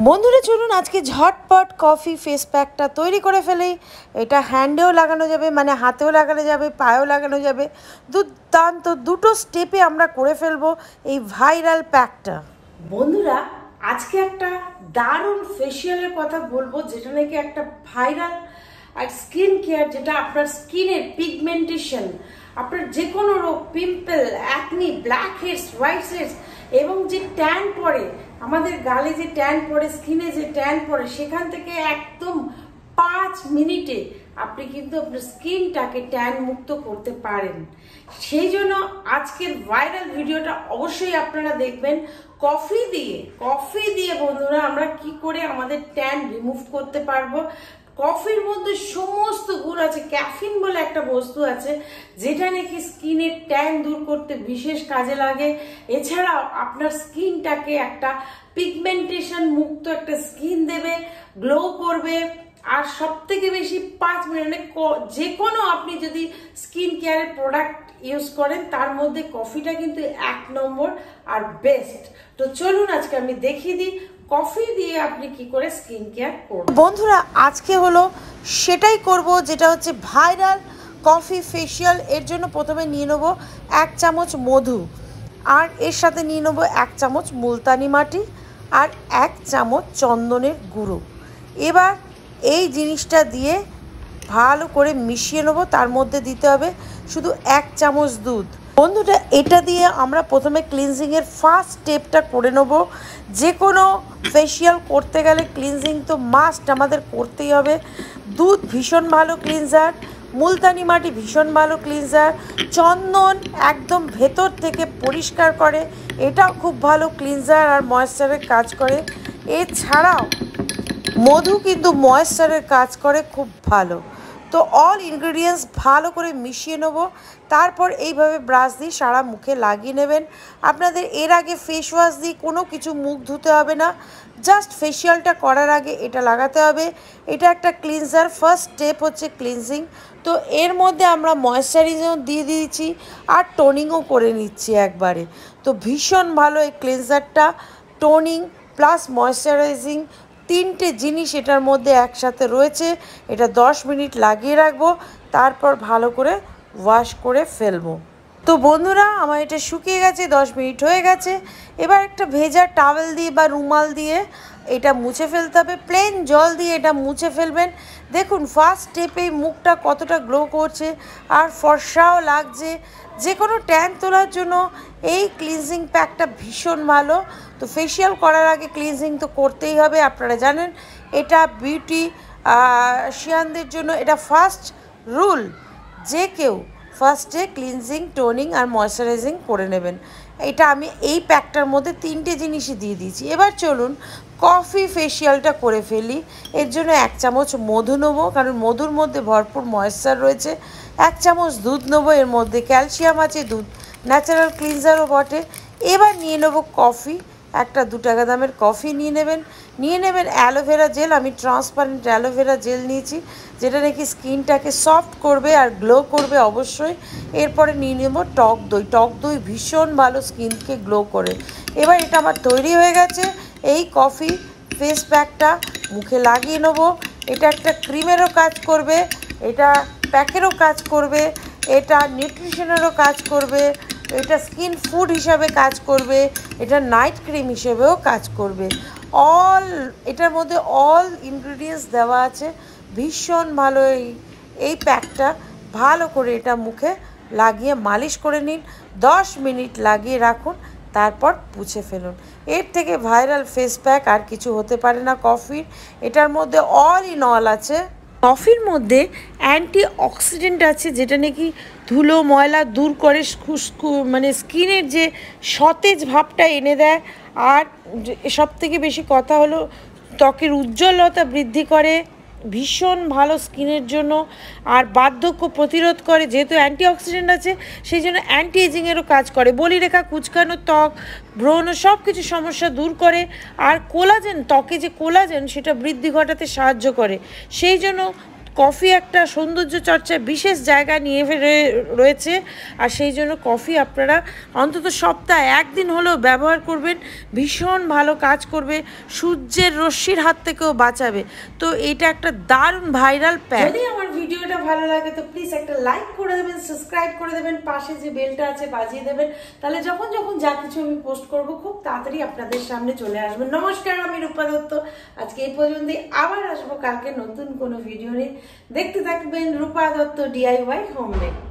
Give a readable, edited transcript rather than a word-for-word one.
বন্ধুরা চলুন আজকে ঝটপট কফি ফেস প্যাকটা তৈরি করে ফেলেই। এটা হ্যান্ডেও লাগানো যাবে, মানে হাতেও লাগানো যাবে, পায়েও লাগানো যাবে। দুর্দান্ত দুটো স্টেপে আমরা করে ফেলবো এই ভাইরাল প্যাকটা। বন্ধুরা আজকে একটা দারুণ ফেশিয়ালের কথা বলবো, যেটা নাকি একটা ভাইরাল আর স্কিন কেয়ার, যেটা আপনার স্কিনের পিগমেন্টেশন, আপনার যে কোনো রোগ, pimple, acne, blackheads, whiteheads এবং যে ট্যান পড়ে, আমাদের গালে যে ট্যান পড়ে, স্কিনে যে ট্যান পড়ে, সেখান থেকে একদম 5 মিনিটে আপনি কিন্তু আপনার স্কিনটাকে ট্যান মুক্ত করতে পারেন। সেই জন্য আজকের ভাইরাল ভিডিওটা অবশ্যই আপনারা দেখবেন। কফি দিয়ে বন্ধুরা আমরা কি করে আমাদের ট্যান রিমুভ করতে পারবো। কফির মধ্যে সমস্ত গুণ আছে, ক্যাফিন বলে একটা বস্তু আছে যেটা নাকি স্কিনের ট্যান দূর করতে বিশেষ কাজে লাগে। এছাড়াও আপনার স্কিনটাকে একটা পিগমেন্টেশন মুক্ত একটা স্কিন দেবে, গ্লো করবে। আর সব থেকে বেশি 5 মিনিট, যে কোনো আপনি যদি স্কিন কেয়ারের প্রোডাক্ট ইউজ করেন তার মধ্যে কফিটা কিন্তু 1 নম্বর আর বেস্ট। তো চলুন আজকে আমি দেখিয়ে দিই কফি দিয়ে আপনি কি করে স্কিন কেয়ার করবেন। বন্ধুরা আজকে হলো সেটাই করব, যেটা হচ্ছে ভাইরাল কফি ফেশিয়াল। এর জন্য প্রথমে নিয়ে নেব 1 চামচ মধু, আর এর সাথে নিয়ে নেব 1 চামচ মুলতানি মাটি আর 1 চামচ চন্দনের গুঁড়ো। এবার এই জিনিসটা দিয়ে ভালো করে মিশিয়ে নেব। তার মধ্যে দিতে হবে শুধু 1 চামচ দুধ। বন্ধুরা এটা দিয়ে আমরা প্রথমে ক্লিনজিংয়ের ফার্স্ট স্টেপটা করে নেব। যে কোনো ফেশিয়াল করতে গেলে ক্লিনজিং তো মাস্ট আমাদের করতেই হবে। দুধ ভীষণ ভালো ক্লিনজার, মুলতানি মাটি ভীষণ ভালো ক্লিনজার, চন্দন একদম ভেতর থেকে পরিষ্কার করে, এটাও খুব ভালো ক্লিনজার আর ময়েশ্চারের কাজ করে। এছাড়াও মধু কিন্তু ময়েশ্চারের কাজ করে খুব ভালো। তো অল ইনগ্রিডিয়েন্টস ভালো করে মিশিয়ে নেব। তারপর এইভাবে ব্রাশ দিয়ে সারা মুখে লাগিয়ে নেবেন। আপনাদের এর আগে ফেস ওয়াশ দিয়ে কোনো কিছু মুখ ধুতে হবে না, জাস্ট ফেশিয়ালটা করার আগে এটা লাগাতে হবে। এটা একটা ক্লিনজার, ফার্স্ট স্টেপ হচ্ছে ক্লিনজিং। তো এর মধ্যে আমরা ময়েশ্চারাইজার দিয়ে দিয়েছি আর টোনিংও করে নিচ্ছি একবারে। তো ভীষণ ভালো এই ক্লিনজারটা, টোনিং প্লাস ময়েশ্চারাইজিং তিনটে জিনিস এটার মধ্যে একসাথে রয়েছে। এটা 10 মিনিট লাগিয়ে রাখবো, তারপর ভালো করে ওয়াশ করে ফেলবো। তো বন্ধুরা আমার এটা শুকিয়ে গেছে, 10 মিনিট হয়ে গেছে। এবার একটা ভেজা টাওয়েল দিয়ে বা রুমাল দিয়ে এটা মুছে ফেলতে হবে। প্লেন জল দিয়ে এটা মুছে ফেলবেন। দেখুন ফার্স্ট স্টেপেই মুখটা কতটা গ্লো করছে আর ফর্সাও লাগছে। যে কোনো ট্যান তোলার জন্য এই ক্লিনজিং প্যাকটা ভীষণ ভালো। তো ফেশিয়াল করার আগে ক্লিনজিং তো করতেই হবে, আপনারা জানেন। এটা বিউটি শিয়ানদের জন্য এটা ফার্স্ট রুল, যে কেউ ফার্স্টে ক্লিনজিং, টোনিং আর ময়েশ্চারাইজিং করে নেবেন। এটা আমি এই প্যাকটার মধ্যে 3টে জিনিসই দিয়ে দিয়েছি। এবার চলুন কফি ফেশিয়ালটা করে ফেলি। এর জন্য 1 চামচ মধু নেবো, কারণ মধুর মধ্যে ভরপুর ময়েশ্চার রয়েছে। 1 চামচ দুধ নেবো, এর মধ্যে ক্যালসিয়াম আছে, দুধ ন্যাচারাল ক্লিনজারও বটে। এবার নিয়ে নেবো কফি, একটা 2 টাকা দামের কফি নিয়ে নেবেন অ্যালোভেরা জেল। আমি ট্রান্সপারেন্ট অ্যালোভেরা জেল নিয়েছি, যেটা নাকি স্কিনটাকে সফট করবে আর গ্লো করবে অবশ্যই। এরপরে নিয়ে নেব টক দই ভীষণ ভালো স্কিনকে গ্লো করে। এবার এটা আমার তৈরি হয়ে গেছে। এই কফি ফেস প্যাকটা মুখে লাগিয়ে নেব। এটা একটা ক্রিমেরও কাজ করবে, এটা প্যাকেরও কাজ করবে, এটা নিউট্রিশনেরও কাজ করবে, এটা স্কিন ফুড হিসাবে কাজ করবে, এটা নাইট ক্রিম হিসেবেও কাজ করবে। এটার মধ্যে অল ইনগ্রিডিয়েন্টস দেওয়া আছে। ভীষণ ভালো এই প্যাকটা। ভালো করে এটা মুখে লাগিয়ে মালিশ করে নিন, 10 মিনিট লাগিয়ে রাখুন, তারপর পুছে ফেলুন। এর থেকে ভাইরাল ফেস প্যাক আর কিছু হতে পারে না কফির। এটার মধ্যে অল ইন অল আছে। কফির মধ্যে অ্যান্টি অক্সিডেন্ট আছে, যেটা নাকি ধুলো ময়লা দূর করে, মানে স্কিনের যে সতেজ ভাবটা এনে দেয়। আর সব থেকে বেশি কথা হলো ত্বকের উজ্জ্বলতা বৃদ্ধি করে, ভীষণ ভালো স্কিনের জন্য। আর বার্ধক্য প্রতিরোধ করে, যেহেতু অ্যান্টিঅক্সিডেন্ট আছে সেই জন্য অ্যান্টি এজিংয়েরও কাজ করে। বলিরেখা, কুচকানো ত্বক, ব্রণ সব কিছু সমস্যা দূর করে। আর কোলাজেন, ত্বকে যে কোলাজেন সেটা বৃদ্ধি ঘটাতে সাহায্য করে। সেই জন্য কফি একটা সৌন্দর্য চর্চায় বিশেষ জায়গা নিয়ে রয়েছে। আর সেই জন্য কফি আপনারা অন্তত সপ্তাহে একদিন হলেও ব্যবহার করবেন, ভীষণ ভালো কাজ করবে, সূর্যের রশ্মির হাত থেকেও বাঁচাবে। তো এটা একটা দারুণ ভাইরাল প্যাক। যদি আমার ভিডিওটা ভালো লাগে তো প্লিজ একটা লাইক করে দেবেন, সাবস্ক্রাইব করে দেবেন, পাশে যে বেলটা আছে বাজিয়ে দেবেন, তাহলে যখন যখন যা কিছু আমি পোস্ট করব খুব তাড়াতাড়ি আপনাদের সামনে চলে আসবে। নমস্কার, আমি রূপা দত্ত। আজকে এই পর্যন্তই, আবার আসবো কালকে নতুন কোনো ভিডিও নিয়ে। দেখতে থাকবেন রূপা দত্ত DIY হোমমেড।